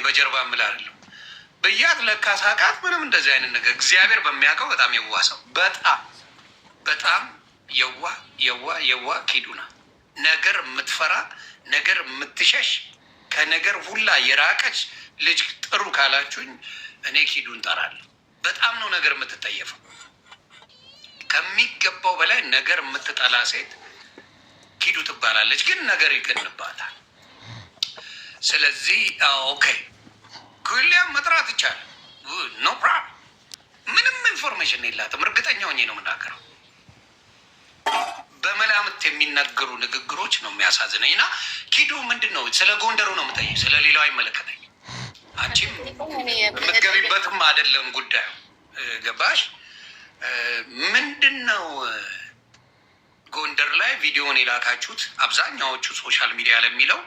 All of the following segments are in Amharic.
በጀርባ ምል አይደለም በያት ለካ ሳቃት ምንም እንደዚህ አይነት ነገር እግዚአብሔር በሚያውቀው በጣም የዋ ሰው በጣም የዋ ኪዱና ነገር የምትፈራ ነገር የምትሸሽ ከነገር ሁላ የራቀች ልጅ ጥሩ ካላችሁኝ እኔ ኪዱን ጠራለሁ። በጣም ነው ነገር የምትጠየፈው ከሚገባው በላይ ነገር የምትጠላ ሴት ኪዱ ትባላለች። ግን ነገር ይገንባታል። ስለዚህ ኦኬ ኩሊያም መጥራት ይቻላል። ኖ ፕሮብለም። ምንም ኢንፎርሜሽን የላትም። እርግጠኛ ሆኜ ነው የምናገረው። በመላምት የሚናገሩ ንግግሮች ነው የሚያሳዝነኝ። እና ኪዱ ምንድን ነው ስለ ጎንደሩ ነው የምጠይቅ፣ ስለ ሌላው አይመለከተኝ። አንቺም የምትገቢበትም አይደለም ጉዳዩ። ገባሽ? ምንድን ነው ጎንደር ላይ ቪዲዮን የላካችሁት? አብዛኛዎቹ ሶሻል ሚዲያ ለሚለው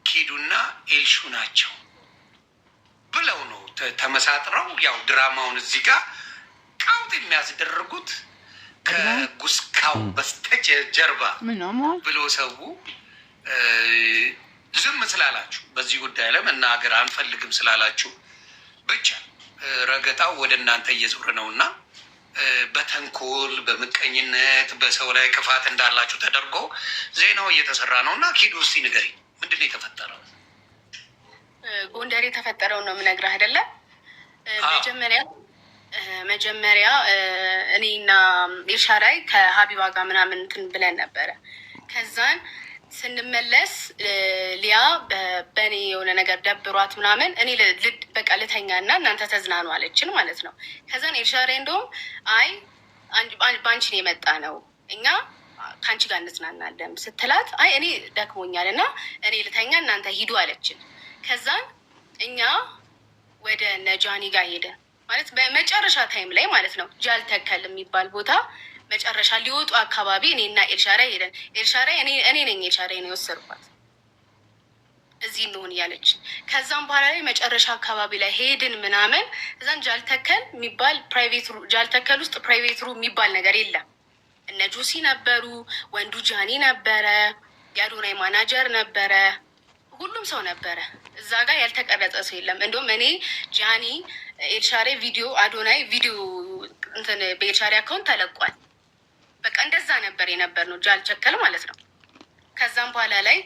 ኪዱና ኤልሹ ናቸው ብለው ነው ተመሳጥረው ያው ድራማውን እዚህ ጋር ቃውጥ የሚያስደርጉት ከጉስካው በስተጀርባ ብሎ ሰው ዝም ስላላችሁ በዚህ ጉዳይ ላይ መናገር አንፈልግም ስላላችሁ ብቻ ረገጣው ወደ እናንተ እየዞረ ነው እና በተንኮል በምቀኝነት በሰው ላይ ክፋት እንዳላችሁ ተደርጎ ዜናው እየተሰራ ነው እና ኪዱ እስቲ ንገሪኝ፣ ምንድን ነው የተፈጠረው? ጎንደር የተፈጠረው ነው የምነግርህ አይደለ? መጀመሪያ እኔና ኤልሻዳይ ከሀቢባ ጋር ምናምን እንትን ብለን ነበረ። ከዛን ስንመለስ ሊያ በእኔ የሆነ ነገር ደብሯት ምናምን እኔ በቃ ልተኛ እና እናንተ ተዝናኑ አለችን ማለት ነው። ከዛን ኤልሻዳይ እንደውም አይ በአንቺን የመጣ ነው እኛ ከአንቺ ጋር እንዝናናለን ስትላት አይ እኔ ደክሞኛል እና እኔ ልተኛ እናንተ ሂዱ አለችን። ከዛን እኛ ወደ ነጃኒ ጋር ሄደን ማለት በመጨረሻ ታይም ላይ ማለት ነው ጃልተከል የሚባል ቦታ መጨረሻ ሊወጡ አካባቢ እኔና ኤልሻዳይ ሄደን ኤልሻዳይ እኔ ነኝ ኤልሻዳይ ነው የወሰድኳት እዚህ እንሆን እያለች ከዛም በኋላ ላይ መጨረሻ አካባቢ ላይ ሄድን ምናምን እዛን ጃልተከል የሚባል ፕራይቬት ሩ ጃልተከል ውስጥ ፕራይቬት ሩ የሚባል ነገር የለም። እነ ጆሲ ነበሩ፣ ወንዱ ጃኒ ነበረ፣ የአዶናይ ማናጀር ነበረ፣ ሁሉም ሰው ነበረ። እዛ ጋር ያልተቀረጸ ሰው የለም። እንዲሁም እኔ ጃኒ ኤልሻዳይ ቪዲዮ አዶናይ ቪዲዮ እንትን በኤልሻዳይ አካውንት ተለቋል። በቃ እንደዛ ነበር የነበር ነው ጃልተከል ማለት ነው። ከዛም በኋላ ላይ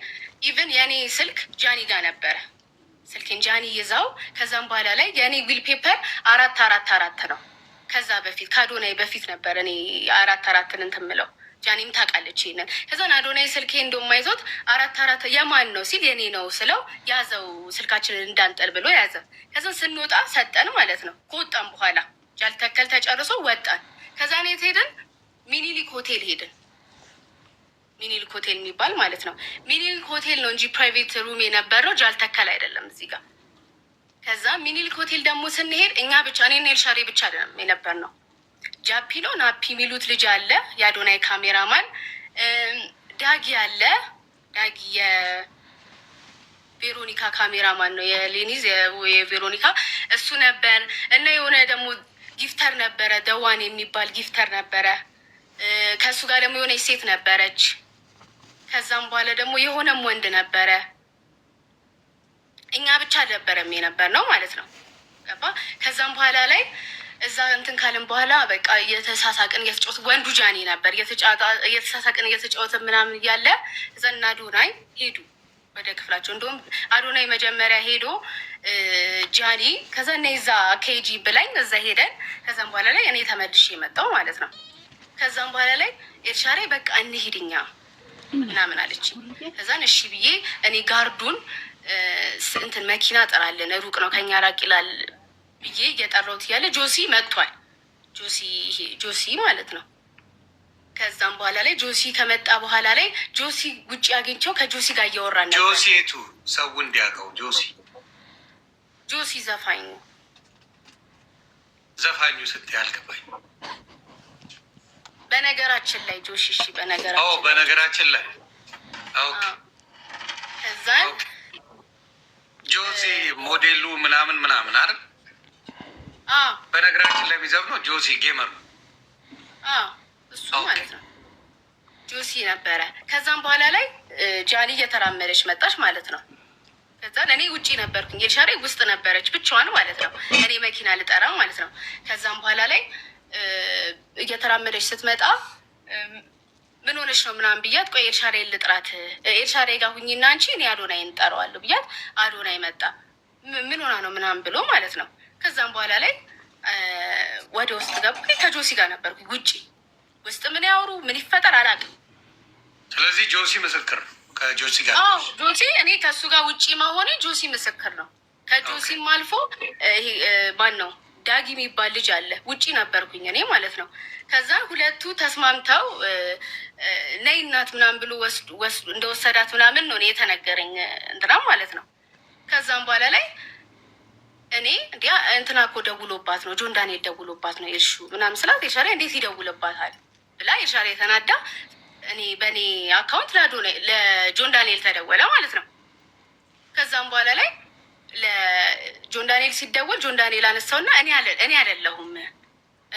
ኢቨን የኔ ስልክ ጃኒ ጋር ነበረ። ስልኬን ጃኒ ይዛው ከዛም በኋላ ላይ የኔ ዊል ፔፐር 444 ነው። ከዛ በፊት ከአዶናይ በፊት ነበር እኔ 444 እንትን ምለው ጃኒም ታውቃለች ይሄንን። ከዛን አዶናይ ስልኬ እንደማይዞት 444 የማን ነው ሲል የኔ ነው ስለው ያዘው ስልካችንን እንዳንጠል ብሎ ያዘ። ከዛን ስንወጣ ሰጠን ማለት ነው። ከወጣን በኋላ ጃልተከል ተጨርሶ ወጣን። ከዛን የት ሄድን? ሚኒሊክ ሆቴል ሄድን። ሚኒሊክ ሆቴል የሚባል ማለት ነው። ሚኒሊክ ሆቴል ነው እንጂ ፕራይቬት ሩም የነበረው ጃልተከል አይደለም እዚህ ጋር። ከዛ ሚኒሊክ ሆቴል ደግሞ ስንሄድ እኛ ብቻ እኔና ኤልሻዳይ ብቻ አይደለም የነበር ነው። ጃፒ ነው ናፒ የሚሉት ልጅ አለ፣ የአዶናይ ካሜራማን ዳጊ አለ። ዳጊ የቬሮኒካ ካሜራማን ነው፣ የሌኒዝ የቬሮኒካ እሱ ነበር። እና የሆነ ደግሞ ጊፍተር ነበረ፣ ደዋን የሚባል ጊፍተር ነበረ። ከእሱ ጋር ደግሞ የሆነ ሴት ነበረች። ከዛም በኋላ ደግሞ የሆነም ወንድ ነበረ። እኛ ብቻ ነበረም የነበር ነው ማለት ነው። ገባ? ከዛም በኋላ ላይ እዛ እንትን ካልን በኋላ በቃ እየተሳሳቅን እየተጫወት ወንዱ ጃኒ ነበር እየተሳሳቅን እየተጫወት ምናምን እያለ እዛ እና አዶናይ ሄዱ ወደ ክፍላቸው። እንደውም አዶናይ መጀመሪያ ሄዶ ጃኒ ከዛ እኔ እዛ ኬጂ ብላኝ እዛ ሄደን ከዛም በኋላ ላይ እኔ ተመልሼ የመጣው ማለት ነው። ከዛም በኋላ ላይ ኤልሻዳይ በቃ እንሂድኛ ምናምን አለች። ከዛን እሺ ብዬ እኔ ጋርዱን እንትን መኪና ጠራለን ሩቅ ነው ከኛ ራቅ ይላል ብዬ እየጠራሁት እያለ ጆሲ መጥቷል። ጆሲ ማለት ነው። ከዛም በኋላ ላይ ጆሲ ከመጣ በኋላ ላይ ጆሲ ውጭ አግኝቸው ከጆሲ ጋር እያወራን ነበር። ጆሲ የቱ ሰው እንዲያውቀው ጆሲ ዘፋኙ ስትይ አልገባኝ። በነገራችን ላይ ጆሲ እሺ፣ በነገራችን ላይ ኦኬ። ከዛን ጆሲ ሞዴሉ ምናምን አይደል? በነገራችን ላይ የሚዘፍነው ጆሲ ጌመር እሱ ማለት ነው። ጆሲ ነበረ። ከዛም በኋላ ላይ ጃኒ እየተራመደች መጣች ማለት ነው። ከዛ እኔ ውጪ ነበርኩኝ፣ ኤልሻዳይ ውስጥ ነበረች ብቻዋን ማለት ነው። እኔ መኪና ልጠራ ማለት ነው። ከዛም በኋላ ላይ እየተራመደች ስትመጣ ምን ሆነች ነው ምናምን ብያት፣ ቆይ ኤልሻዳይ ልጥራት፣ ኤልሻዳይ ጋር ሁኝና አንቺ እኔ አዶናይን እንጠራዋለሁ ብያት፣ አዶናይ መጣ። ምን ሆና ነው ምናምን ብሎ ማለት ነው። ከዛም በኋላ ላይ ወደ ውስጥ ገቡ። ከጆሲ ጋር ነበርኩ ውጪ። ውስጥ ምን ያወሩ ምን ይፈጠር አላውቅም። ስለዚህ ጆሲ ምስክር ነው ከጆሲ ጋር? ጆሲ እኔ ከእሱ ጋር ውጪ መሆኔ ጆሲ ምስክር ነው። ከጆሲም አልፎ ማን ነው ዳጊ የሚባል ልጅ አለ። ውጪ ነበርኩኝ እኔ ማለት ነው። ከዛ ሁለቱ ተስማምተው ነይ እናት ምናምን ብሎ እንደወሰዳት ምናምን ነው እኔ የተነገረኝ እንትና ማለት ነው። ከዛም በኋላ ላይ እኔ እንዲያ እንትና እኮ ደውሎባት ነው ጆን ዳንኤል ደውሎባት ነው ኤልሹ ምናምን ስላት፣ ኤልሻዳይ እንዴት ይደውልባታል ብላ ኤልሻዳይ የተናዳ እኔ በእኔ አካውንት ለጆን ዳንኤል ተደወለ ማለት ነው። ከዛም በኋላ ላይ ለጆን ዳንኤል ሲደወል ጆን ዳንኤል አነሳውና እኔ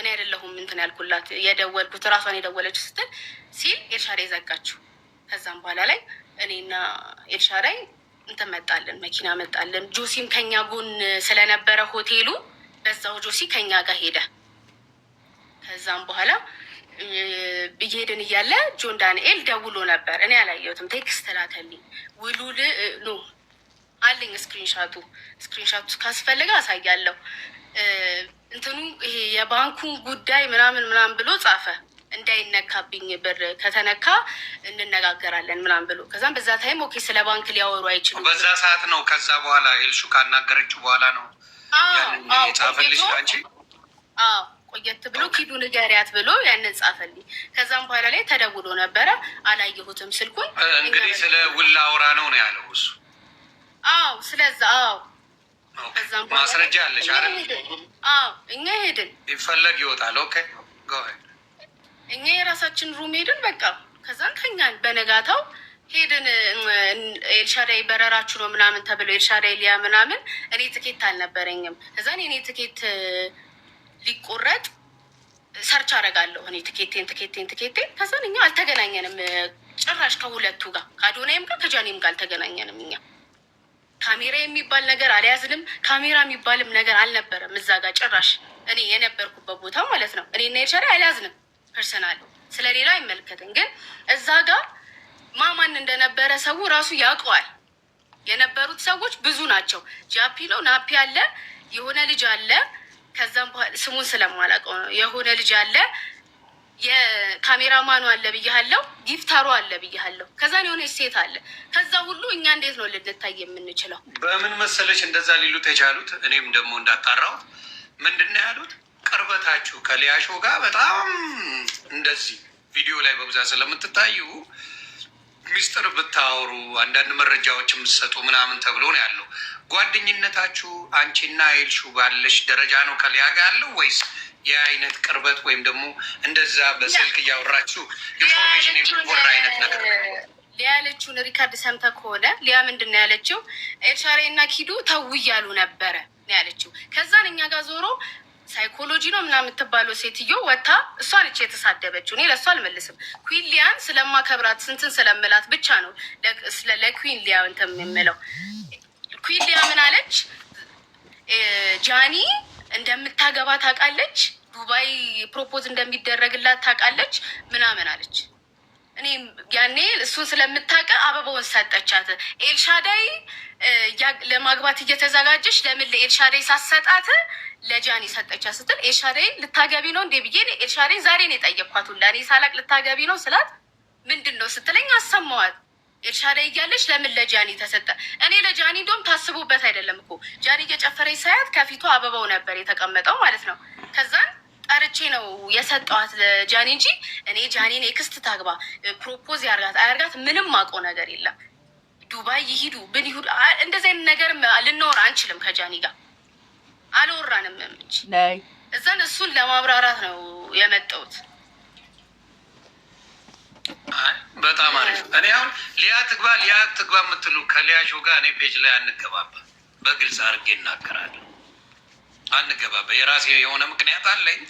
አይደለሁም እንትን ያልኩላት የደወልኩት ራሷን የደወለች ስትል ሲል ኤልሻዳይ ዘጋችሁ። ከዛም በኋላ ላይ እኔና ኤልሻዳይ እንትን መጣልን፣ መኪና መጣልን። ጆሲም ከኛ ጎን ስለነበረ ሆቴሉ በዛው ጆሲ ከኛ ጋር ሄደ። ከዛም በኋላ እየሄድን እያለ ጆን ዳንኤል ደውሎ ነበር። እኔ አላየሁትም፣ ቴክስት ላከልኝ። ውሉል ኖ አለኝ ስክሪንሻቱ ካስፈለገ አሳያለሁ። እንትኑ ይሄ የባንኩን ጉዳይ ምናምን ብሎ ጻፈ። እንዳይነካብኝ ብር ከተነካ እንነጋገራለን ምናምን ብሎ ከዛም በዛ ታይም ኦኬ ስለ ባንክ ሊያወሩ አይችሉም። በዛ ሰዓት ነው። ከዛ በኋላ ኤልሹ ካናገረችው በኋላ ነው የጻፈልሽ አንቺ? ቆየት ብሎ ኪዱ ንገሪያት ብሎ ያንን ጻፈልኝ። ከዛም በኋላ ላይ ተደውሎ ነበረ፣ አላየሁትም ስልኩን። እንግዲህ ስለ ውል አውራ ነው ያለው እሱ። ስለዛ ከዛም በኋላ ማስረጃ አለሽ አይደል? እኛ ሄድን፣ ይፈለግ ይወጣል። ኦኬ እኛ የራሳችን ሩም ሄድን። በቃ ከዛን ከኛን በነጋታው ሄድን። ኤልሻዳይ በረራችሁ ነው ምናምን ተብሎ ኤልሻዳይ ሊያ ምናምን እኔ ትኬት አልነበረኝም። ከዛን እኔ ትኬት ሊቆረጥ ሰርች አደርጋለሁ እኔ ትኬቴን። ከዛን እኛ አልተገናኘንም ጭራሽ ከሁለቱ ጋር ከአዶናይም ጋር ከጃኒም ጋር አልተገናኘንም። እኛ ካሜራ የሚባል ነገር አልያዝንም። ካሜራ የሚባልም ነገር አልነበረም እዛ ጋር ጭራሽ እኔ የነበርኩበት ቦታ ማለት ነው። እኔና ኤልሻዳይ አልያዝንም። ፐርሰናል ስለሌላ አይመለከትም። ግን እዛ ጋር ማን እንደነበረ ሰው ራሱ ያውቀዋል። የነበሩት ሰዎች ብዙ ናቸው። ጃፒ ነው ናፒ አለ፣ የሆነ ልጅ አለ። ከዛም በኋላ ስሙን ስለማላውቀው ነው። የሆነ ልጅ አለ፣ የካሜራማኑ አለ ብያለሁ፣ ጊፍታሩ አለ ብያለሁ። ከዛን የሆነ ሴት አለ። ከዛ ሁሉ እኛ እንዴት ነው ልንታይ የምንችለው? በምን መሰለች እንደዛ ሊሉት የቻሉት? እኔም ደግሞ እንዳጣራሁት ምንድን ነው ያሉት? ቅርበታችሁ ከሊያሾ ጋር በጣም እንደዚህ ቪዲዮ ላይ በብዛት ስለምትታዩ ሚስጥር ብታወሩ አንዳንድ መረጃዎች የምትሰጡ ምናምን ተብሎ ነው ያለው። ጓደኝነታችሁ አንቺና ኤልሹ ባለሽ ደረጃ ነው ከሊያ ጋር ያለው ወይስ የአይነት ቅርበት ወይም ደግሞ እንደዛ በስልክ እያወራችሁ ኢንፎርሜሽን የሚወራ አይነት ነገር? ሊያ ያለችውን ሪካርድ ሰምተህ ከሆነ ሊያ ምንድን ነው ያለችው? ኤልሻዳይ እና ኪዱ ተው እያሉ ነበረ ነው ያለችው። ከዛን እኛ ጋር ዞሮ ሳይኮሎጂ ነው ምናምን የምትባለው ሴትዮ ወታ እሷ ነች የተሳደበችው። እኔ ለእሷ አልመልስም። ኩዊን ሊያን ስለማከብራት ስንትን ስለምላት ብቻ ነው ለኩዊን ሊያ እንትን የምለው። ኩዊን ሊያ ምን አለች? ጃኒ እንደምታገባ ታውቃለች፣ ዱባይ ፕሮፖዝ እንደሚደረግላት ታውቃለች ምናምን አለች። እኔ ያኔ እሱን ስለምታውቅ አበባውን ሰጠቻት። ኤልሻዳይ ለማግባት እየተዘጋጀች ለምን ለኤልሻዳይ ሳሰጣት ለጃኒ ሰጠቻት ስትል ኤልሻዳይ ልታገቢ ነው እንዴ ብዬ ኤልሻዳይ ዛሬ ነው የጠየቅኳት። ሁላ እኔ ሳላቅ ልታገቢ ነው ስላት ምንድን ነው ስትለኝ አሰማዋት። ኤልሻዳይ እያለች ለምን ለጃኒ ተሰጠ? እኔ ለጃኒ እንደውም ታስቦበት አይደለም እኮ ጃኒ እየጨፈረች ሳያት ከፊቷ አበባው ነበር የተቀመጠው ማለት ነው። ከዛን ጠርቼ ነው የሰጠዋት ለጃኒ እንጂ እኔ ጃኒ ኔክስት ታግባ ፕሮፖዝ ያርጋት አያርጋት ምንም ማውቀው ነገር የለም። ዱባይ ይሂዱ ብን ይሁዱ እንደዚህ አይነት ነገር ልንወራ አንችልም። ከጃኒ ጋር አልወራንም እንጂ እዛን እሱን ለማብራራት ነው የመጣሁት። በጣም አሪፍ። እኔ አሁን ሊያ ትግባ የምትሉ ከሊያሾ ጋር እኔ ፔጅ ላይ አንገባባ፣ በግልጽ አድርጌ እናገራለሁ። አንገባባ፣ የራሴ የሆነ ምክንያት አለኝ።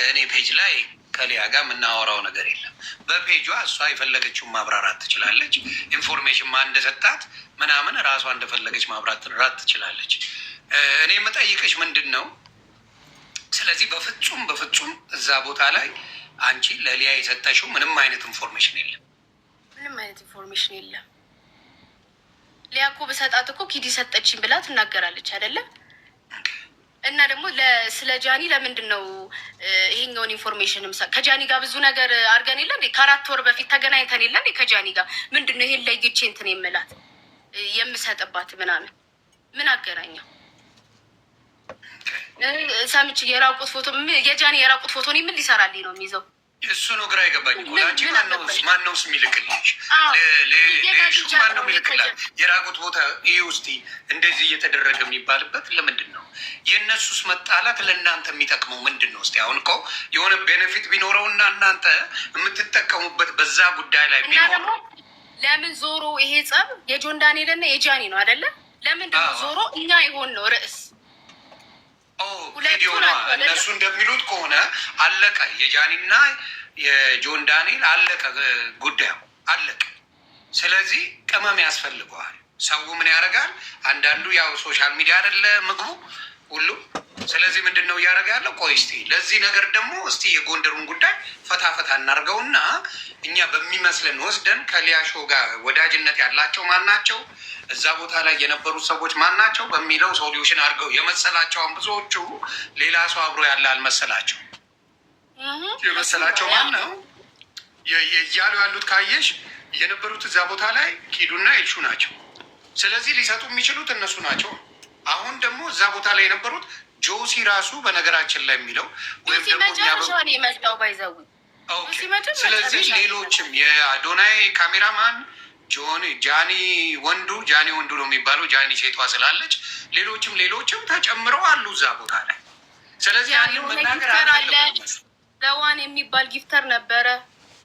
እኔ ፔጅ ላይ ከሊያ ጋር የምናወራው ነገር የለም። በፔጇ እሷ የፈለገችውን ማብራራት ትችላለች። ኢንፎርሜሽን ማን እንደሰጣት ምናምን ራሷ እንደፈለገች ማብራራት ትችላለች። እኔ የምጠይቅሽ ምንድን ነው፣ ስለዚህ በፍጹም እዛ ቦታ ላይ አንቺ ለሊያ የሰጠሽው ምንም አይነት ኢንፎርሜሽን የለም? ምንም አይነት ኢንፎርሜሽን የለም። ሊያ እኮ በሰጣት እኮ ኪዲ ሰጠችኝ ብላ ትናገራለች አይደለም? እና ደግሞ ስለ ጃኒ ለምንድን ነው ይሄኛውን ኢንፎርሜሽን ከጃኒ ጋር ብዙ ነገር አድርገን የለ እንዴ? ከ4 ወር በፊት ተገናኝተን የለ እንዴ? ከጃኒ ጋር ምንድን ነው ይሄን ለይቼ እንትን የምላት የምሰጥባት ምናምን ምን አገናኘው? ሰምቼ የራቁት ፎቶ የጃኒ የራቁት ፎቶ ምን ሊሰራልኝ ነው የሚይዘው? እሱ ነው ግራ የገባኝ። ላንቺ ማነው የሚልክልሽ? ሌሹ ማነው የሚልክላት? የራቁት ቦታ ይህ ውስጥ እንደዚህ እየተደረገ የሚባልበት ለምንድን ነው? የእነሱስ መጣላት ለእናንተ የሚጠቅመው ምንድን ነው? እስኪ አሁን እኮ የሆነ ቤኔፊት ቢኖረውና እናንተ የምትጠቀሙበት በዛ ጉዳይ ላይ ቢኖር ለምን ዞሮ ይሄ ጸብ የጆን ዳንኤልና የጃኒ ነው አይደለ? ለምንድን ነው ዞሮ እኛ ይሆን ነው ርዕስ ቪዲዮ ነው። እነሱ እንደሚሉት ከሆነ አለቀ፣ የጃኒና የጆን ዳንኤል አለቀ፣ ጉዳዩ አለቀ። ስለዚህ ቅመም ያስፈልገዋል። ሰው ምን ያደርጋል? አንዳንዱ ያው ሶሻል ሚዲያ አይደለ ምግቡ ሁሉ። ስለዚህ ምንድን ነው እያደረገ ያለው? ቆይ እስቲ ለዚህ ነገር ደግሞ እስቲ የጎንደሩን ጉዳይ ፈታ እናድርገውና እኛ በሚመስለን ወስደን ከሊያሾ ጋር ወዳጅነት ያላቸው ማን ናቸው፣ እዛ ቦታ ላይ የነበሩት ሰዎች ማን ናቸው በሚለው ሶሉሽን አድርገው የመሰላቸውን ብዙዎቹ ሌላ ሰው አብሮ ያለ አልመሰላቸው። የመሰላቸው ማን ነው እያሉ ያሉት ካየሽ የነበሩት እዛ ቦታ ላይ ኪዱና ኤልሹ ናቸው። ስለዚህ ሊሰጡ የሚችሉት እነሱ ናቸው። አሁን ደግሞ እዛ ቦታ ላይ የነበሩት ጆሲ ራሱ በነገራችን ላይ የሚለው ወይም ደግሞ ስለዚህ ሌሎችም የአዶናይ ካሜራማን ጃኒ ወንዱ ነው የሚባለው፣ ጃኒ ሴቷ ስላለች ሌሎችም ተጨምረው አሉ እዛ ቦታ ላይ። ስለዚህ ያንን መናገር ደዋን የሚባል ጊፍተር ነበረ።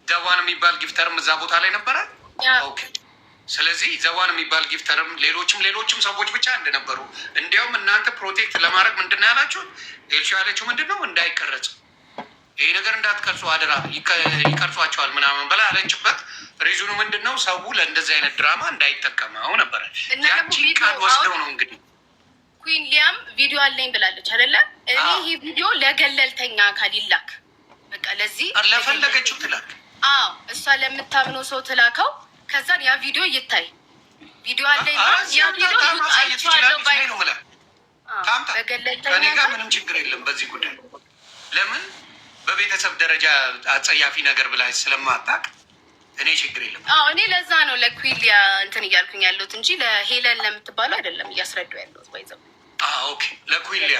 ደዋን የሚባል ጊፍተርም እዛ ቦታ ላይ ነበረ። ኦኬ። ስለዚህ ዘዋን የሚባል ጊፍተርም ሌሎችም ሰዎች ብቻ እንደነበሩ፣ እንዲያውም እናንተ ፕሮቴክት ለማድረግ ምንድን ነው ያላችሁት? ኤልሹ ያለችው ምንድን ነው? እንዳይቀረጽ ይሄ ነገር እንዳትቀርጹ አደራ፣ ይቀርጿቸዋል ምናምን ብላ ያለችበት ሪዙኑ ምንድን ነው? ሰው ለእንደዚህ አይነት ድራማ እንዳይጠቀመው ነበረ። ያቺ ቃል ወስደው ነው እንግዲህ ኩዊን ሊያም ቪዲዮ አለኝ ብላለች አይደለ? እኔ ይሄ ቪዲዮ ለገለልተኛ አካል ይላክ፣ በቃ ለዚህ ለፈለገችው ትላክ። አዎ እሷ ለምታምነው ሰው ትላከው። ከዛን ያ ቪዲዮ ይታይ። ቪዲዮ አለኝ ያ ቪዲዮ አይቻለሁ ባይ ነው ማለት ታምጣ። ከኔ ጋር ምንም ችግር የለም በዚህ ጉዳይ። ለምን በቤተሰብ ደረጃ አጸያፊ ነገር ብላ ስለማታውቅ እኔ ችግር የለም። አዎ እኔ ለዛ ነው ለኩዊሊያ እንትን እያልኩኝ ያለሁት እንጂ ለሄለን ለምትባለው አይደለም እያስረዱ ያለሁት። ባይዘው ኦኬ። ለኩዊሊያ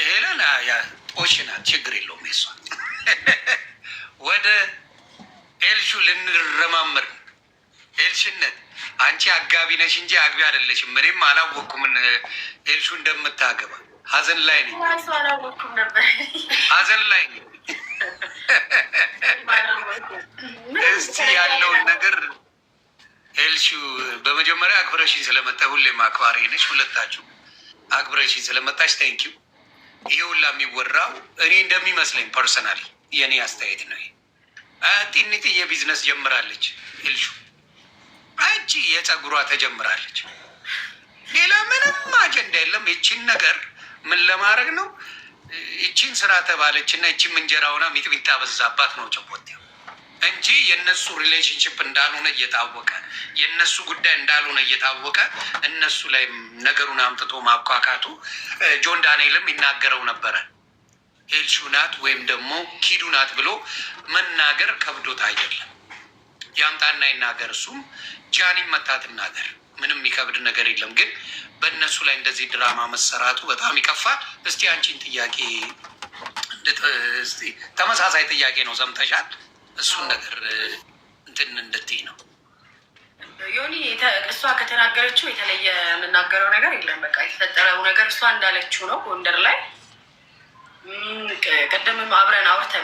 ሄለን ያ ጦሽናት ችግር የለውም። የሷ ወደ ኤልሹ ልንረማመር። ኤልሽነት አንቺ አጋቢ ነሽ እንጂ አግቢ አይደለሽም። ምንም አላወቅኩም ኤልሹ እንደምታገባ። ሀዘን ላይ ነኝ፣ ሀዘን ላይ ነኝ። እስቲ ያለውን ነገር ኤልሹ በመጀመሪያ አክብረሽኝ ስለመጣ ሁሌም አክባሪ ነሽ። ሁለታችሁ አክብረሽኝ ስለመጣሽ ታንኪዩ። ይሄ ሁላ የሚወራው እኔ እንደሚመስለኝ ፐርሰናሊ የእኔ አስተያየት ነው። ጢኒት የቢዝነስ ጀምራለች ኤልሹ። አንቺ የጸጉሯ ተጀምራለች። ሌላ ምንም አጀንዳ የለም። ይቺን ነገር ምን ለማድረግ ነው? ይቺን ስራ ተባለች እና ይቺም እንጀራ ሆና ሚጥሚጣ በዛባት ነው ጨቦቴው እንጂ የእነሱ ሪሌሽንሽፕ እንዳልሆነ እየታወቀ የእነሱ ጉዳይ እንዳልሆነ እየታወቀ እነሱ ላይ ነገሩን አምጥቶ ማብኳካቱ ጆን ዳንኤልም ይናገረው ነበረ። ኤልሹ ናት ወይም ደግሞ ኪዱ ናት ብሎ መናገር ከብዶት አይደለም። ያምጣና ይናገር። እሱም ጃኒም መታ ትናገር። ምንም የሚከብድ ነገር የለም። ግን በእነሱ ላይ እንደዚህ ድራማ መሰራቱ በጣም ይከፋል። እስቲ አንቺን ጥያቄ ተመሳሳይ ጥያቄ ነው፣ ሰምተሻል? እሱን ነገር እንትን እንድትይ ነው ዮኒ። እሷ ከተናገረችው የተለየ የምናገረው ነገር የለም። በቃ የተፈጠረው ነገር እሷ እንዳለችው ነው። ጎንደር ላይ ቅድምም አብረን አውርተን